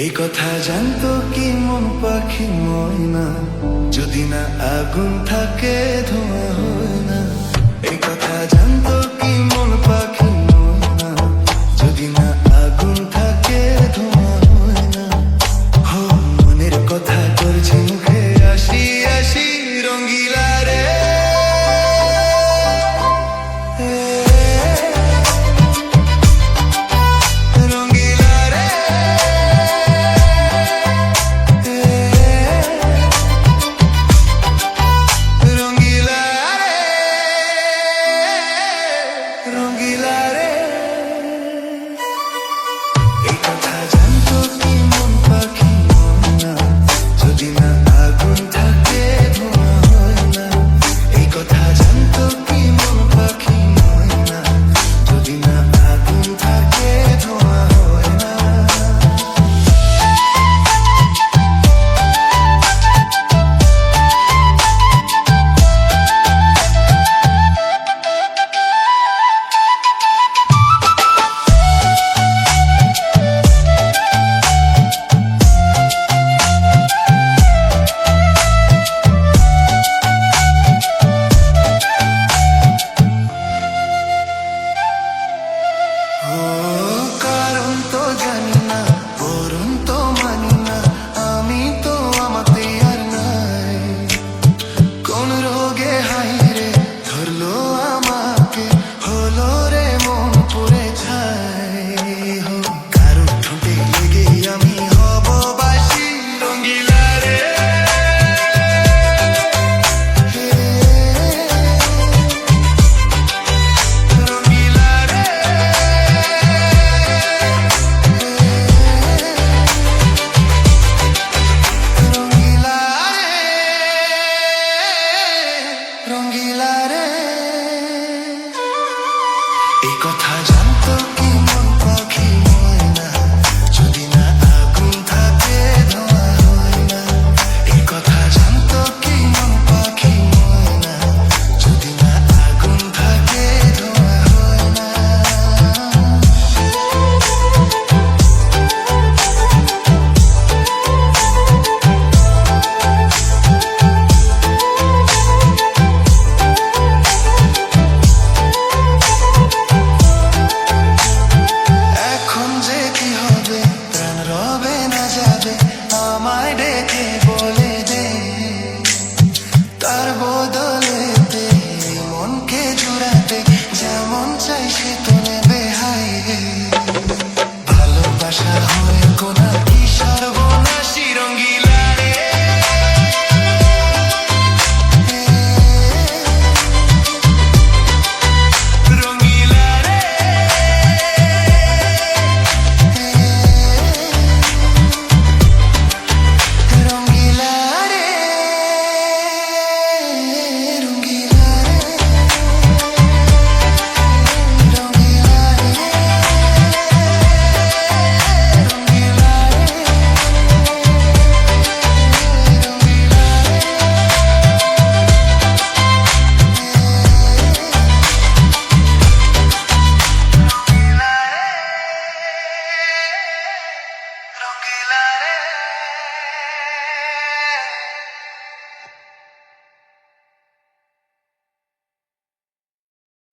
এই কথা জানতো কি মন পাখি ময়না, যদি না আগুন থাকে ধোঁয়া হয় না। এই কথা জানতো কি মন পাখি ময়না, যদি না আগুন থাকে ধোঁয়া হয় না। হো মনের কথা করছি মুখে, আসি আসি রঙ্গিলা রে। এই কথা জানতো কি মন পাখি ময়না, যদি না আগুন থাকে ধোঁয়া হয় না। এই কথা জানতো কি মন পাখি ময়না, যদি না আগুন থাকে ধোঁয়া হয় না। আমায় ডেকে বলে দে, তার বদলেতে মনকে জুড়াতে যেমন চাই সে তো নেবে হায়।